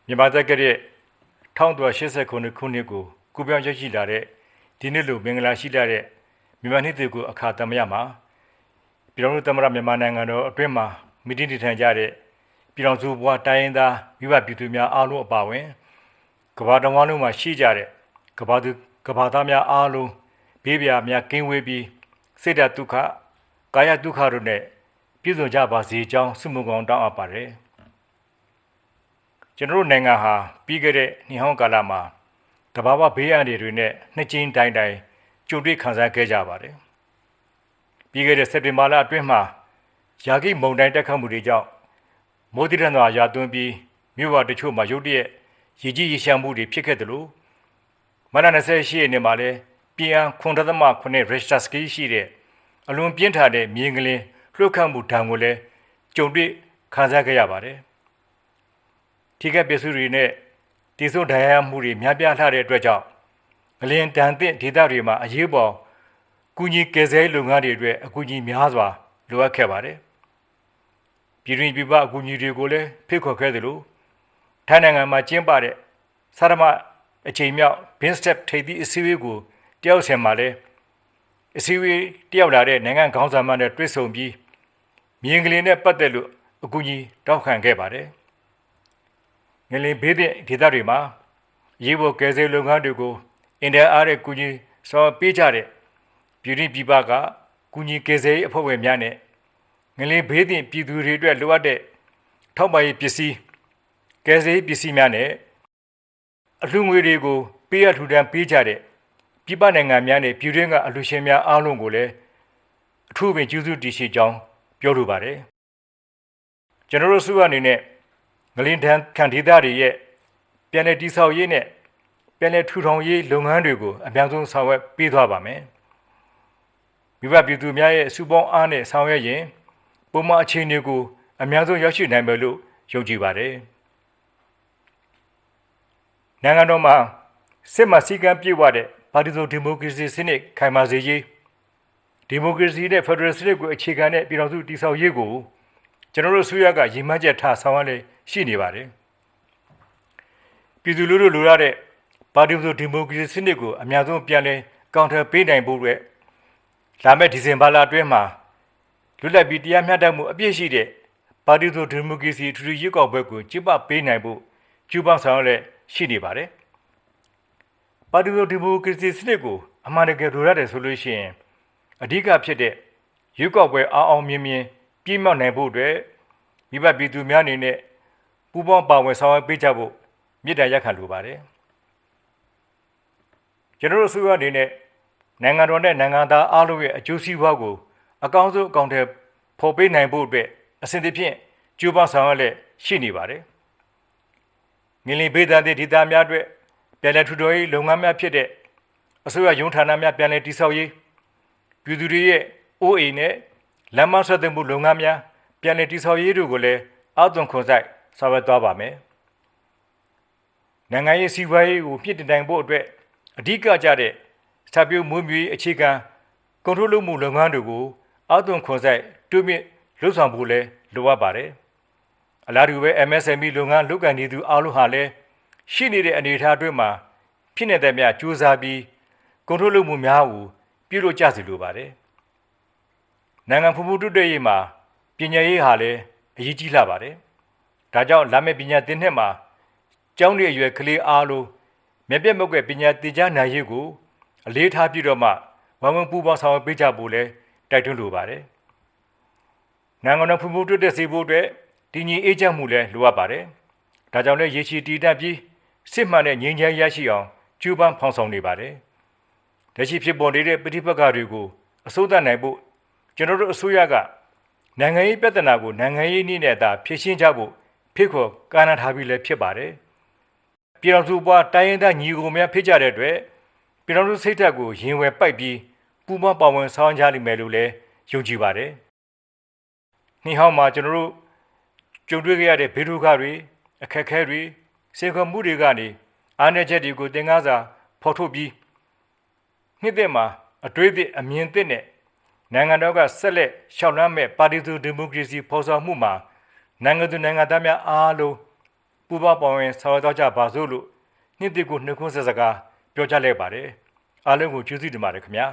မြန်မာတက်ကရဲ့1989ခုနှစ်ကိုကုပြောင်းရရှိလာတဲ့ဒီနှစ်လိုမင်္ဂလာရှိလာတဲ့မြန်မာနှစ်တွေကိုအခါသမယမှာပြည်တော်သမ္မတမြန်မာနိုင်ငံတော်အတွင်းမှာမိတိတည်ထန်ကြတဲ့ပြည်တော်စုဘွားတိုင်းရင်းသားမိဘပြည်သူများအားလုံးအပါအဝင်ကမ္ဘာတော်လုံးမှာရှိကြတဲ့ကမ္ဘာသားများအားလုံးဘေးပြာများကင်းဝေးပြီးစိတ်ဓာတ်ဒုက္ခကာယဒုက္ခတို့နဲ့ပြည့်စုံကြပါစေကြောင်းဆုမွန်ကောင်းတောင်းအပ်ပါတယ်ကျွန်တော်တို့နိုင်ငံဟာပြီးခဲ့တဲ့နှစ်ဟောင်းကာလမှာတဘာဝဘေးအန္တရာယ်တွေနဲ့နှစ်ကျင်းတိုင်းကြုံတွေ့ခံစားခဲ့ကြပါတယ်ပြီးခဲ့တဲ့စက်တင်ဘာလအတွင်းမှာယာဂိမုန်တိုင်းတက်ခတ်မှုတွေကြောင့်မိုးတိရန်စွာရွာသွန်းပြီးမြို့ပေါ်တချို့မှာရုတ်တရက်ရေကြီးရေရှမ်းမှုတွေဖြစ်ခဲ့တယ်လို့မနက်28ရက်နေ့မှာလည်းပြည်အား9.9 Richter scale ရှိတဲ့အလွန်ပြင်းထန်တဲ့မြေငလင်လှုပ်ခတ်မှုဒဏ်ကိုလည်းကြုံတွေ့ခံစားခဲ့ရပါတယ်ထိခိုက်ပျက်စီးတွေနဲ့တည်ဆုံဒဏ်ရာမှုတွေများပြားလှတဲ့အတွက်ကြောင့်ငလင်တန်တဲ့ဒေသတွေမှာအရေးပေါ်ကူညီကယ်ဆယ်ရေးလုပ်ငန်းတွေအတွက်အကူအညီများစွာလိုအပ်ခဲ့ပါတယ်ပြည်တွင်းပြည်ပအကူအညီတွေကိုလည်းဖိတ်ခေါ်ခဲ့တယ်လို့ထိုင်းနိုင်ငံမှာကျင်းပတဲ့စာရမအချိန်မြောက် BIMSTEC ထိပ်သီးအစည်းအဝေးကိုတယောက်ဆင်မှာလည်းအစည်းအဝေးတယောက်လာတဲ့နိုင်ငံခေါင်းဆောင်မှနဲ့တွေ့ဆုံပြီးမြေငလင်နဲ့ပတ်သက်လို့အကူအညီတောင်းခံခဲ့ပါတယ်ငလင်ဘေးတဲ့ဒေသတွေမှာရေးပေါ်ကယ်ဆယ်လုပ်ငန်းတွေကိုအင်တာအားတဲ့ကူညီဆောင်ပေးကြတဲ့ပြည်တွင်းပြည်ပကကူညီကယ်ဆယ်ရေးအဖွဲ့ဝင်များနဲ့ငလင်ဘေးတဲ့ပြည်သူတွေအတွက်လိုအပ်တဲ့ထောက်ပံ့ရေးပစ္စည်းကယ်ဆယ်ရေးပစ္စည်းများနဲ့အလှူငွေတွေကိုပေးရထူထမ်းပေးကြတဲ့ပြည်ပနိုင်ငံများနဲ့ပြည်တွင်းကအလှူရှင်များအားလုံးကိုလည်းအထူးပင်ကျေးဇူးတင်ရှိကြောင်းပြောလိုပါတယ်ကျွန်တော်တို့စုအနေနဲ့ငလင်ဒဏ်ခံဒေသတွေရဲ့ပြန်လည်တည်ဆောက်ရေးနဲ့ပြန်လည်ထူထောင်ရေးလုပ်ငန်းတွေကိုအများဆုံးဆောင်ရွက်ပေးသွားပါမယ်မိဘပြည်သူများရဲ့စုပေါင်းအားနဲ့ဆောင်ရွက်ရင်ပုံမှန်အခြေအနေကိုအများဆုံးရောက်ရှိနိုင်မယ်လို့ယုံကြည်ပါတယ်နိုင်ငံတော်မှာစစ်မှန်စည်းကမ်းပြည့်ဝတဲ့ပါတီစုံဒီမိုကရေစီစနစ်ခိုင်မာစေရေးဒီမိုကရေစီနဲ့ဖက်ဒရယ်စနစ်ကိုအခြေခံတဲ့ပြည်ထောင်စုတည်ဆောက်ရေးကိုကျွန်တော်တို့ဆွေးရကရည်မှန်းချက်ထားဆောင်ရွက်လေရှိနေပါတယ်ပြည်သူလူထုလိုရတဲ့ပါတီစုံဒီမိုကရေစီစနစ်ကိုအများဆုံးပြန်လည်ကောင်ထယ်ပေးနိုင်ဖို့အတွက်လာမယ့်ဒီဇင်ဘာလအတွင်းမှာလွတ်လပ်ပြီးတရားမျှတမှုအပြည့်ရှိတဲ့ပါတီစုံဒီမိုကရေစီထူထူရွေးကောက်ပွဲကိုကျင်းပပေးနိုင်ဖို့ကျူးပန်းဆောင်ရွက်လေရှိနေပါတယ်ပါတီစုံဒီမိုကရေစီစနစ်ကိုအမှန်တကယ်လိုရတယ်ဆိုလို့ရှိရင်အဓိကဖြစ်တဲ့ရွေးကောက်ပွဲအောင်မြင်မြင်ပြည့်မြောက်နိုင်ဖို့အတွက်မိဘပြည်သူများအနေနဲ့ပူးပေါင်းပါဝင်ဆောင်ရွက်ပေးကြဖို့မြစ်တာရက်ခံလိုပါတယ်ကျွန်တော်တို့ဆိုရအနေနဲ့နိုင်ငံတော်နဲ့နိုင်ငံသားအားလုံးရဲ့အကျိုးစီးပွားကိုအကောင်းဆုံးအကောင့်ထဲဖော်ပေးနိုင်ဖို့အတွက်အစဉ်တစ်ဖြင့်ကြိုးပမ်းဆောင်ရွက်လက်ရှိနေပါတယ်ငလင်ဘေးဒဏ်တဲ့ဒေသများအတွက်ပြန်လည်ထူထောင်ရေးလုပ်ငန်းများဖြစ်တဲ့အစိုးရရုံးဌာနများပြန်လည်တည်ဆောက်ရေးပြည်သူတွေရဲ့အိုးအိမ်နဲ့လမ်းမဆက်သွယ်မှုလုပ်ငန်းများပြန်လည်တည်ဆောက်ရေးတို့ကိုလည်းအောက်သွင်းခွန်ဆိုင်ဆောင်ရွက်သွားပါမယ်နိုင်ငံရေးစီးပွားရေးကိုပြည့်တင်နိုင်ဖို့အတွက်အဓိကကျတဲ့စာပြုမွေးမြူရေးအခြေခံကွန်ထရိုးလုပ်မှုလုပ်ငန်းတွေကိုအောက်သွင်းခွန်ဆိုင်တိုးမြင့်လှုပ်ဆောင်ဖို့လည်းလိုအပ်ပါတယ်အလားတူပဲ MSME လုပ်ငန်းလုပ်ကိုင်နေသူအားလုံးဟာလည်းရှိနေတဲ့အနေအထားအတွင်းမှာဖြစ်နေတဲ့များစူးစမ်းပြီးကွန်ထရိုးလုပ်မှုများကိုပြုလုပ်ကြစီလိုပါတယ်နိုင်ငံဖွံ့ဖြိုးတိုးတက်ရေးမှာပညာရေးဟာလည်းအရေးကြီးလာပါတယ်ဒါကြောင့်လာမယ့်ပညာသင်နှစ်မှာကျောင်းရဲ့အရွယ်ကလေးအားလုံးမြက်ပြက်မုတ်ကွယ်ပညာသင်ကြားနိုင်ရေးကိုအလေးထားပြီးတော့မှဝမ်ဝမ်ပူပေါင်းဆောင်ရွက်ပေးကြဖို့လည်းတိုက်တွန်းလိုပါတယ်နိုင်ငံတော်ဖွံ့ဖြိုးတိုးတက်စေဖို့အတွက်တည်ငြိမ်အေးချမ်းမှုလည်းလိုအပ်ပါတယ်ဒါကြောင့်လည်းရေရှည်တည်တတ်ပြီးစစ်မှန်တဲ့ငြိမ်းချမ်းရရှိအောင်ကြိုးပမ်းဖော်ဆောင်နေပါတယ်လက်ရှိဖြစ်ပေါ်နေတဲ့ပဋိပက္ခတွေကိုအစိုးရနိုင်ဖို့ကျွန်တော်တို့အစိုးရကနိုင်ငံရေးပြဿနာကိုနိုင်ငံရေးနည်းနဲ့သာဖြေရှင်းကြဖို့ဖိတ်ခေါ်ကမ်းလှမ်းထားပြီးလည်းဖြစ်ပါတယ်ပြည်တော်စုပွားတိုင်းရင်းသားညီကိုများဖြစ်ကြတဲ့အတွက်ပြည်တော်စုစိတ်ဓာတ်ကိုရင်ဝယ်ပိုက်ပြီးပူးပေါင်းပါဝင်ဆောင်ကြလိမ့်မယ်လို့လည်းယုံကြည်ပါတယ်နှိဟောင်းမှာကျွန်တော်တို့ကြုံတွေ့ခဲ့ရတဲ့ဘေးဒုက္ခတွေအခက်အခဲတွေစေခွန်မှုတွေကနေအားနည်းချက်တွေကိုသင်ခန်းစာဖော်ထုတ်ပြီးနှစ်သက်မှာအတွေ့အကြုံအမြင်သစ်နဲ့နိုင်ငံတော်ကဆက်လက်ရှောက်လန်းမဲ့ပါတီစုဒီမိုကရေစီဖော်ဆောင်မှုမှာနိုင်ငံသူနိုင်ငံသားများအားလုံး ပူးပေါင်းပါဝင်ဆောင်ရွက်ကြပါစို့လို့နှစ်သစ်ကိုနှုတ်ခွန်းဆက်စကားပြောကြားလိုက်ပါတယ်အားလုံးကိုကျေးဇူးတင်ပါတယ်ခင်ဗျာ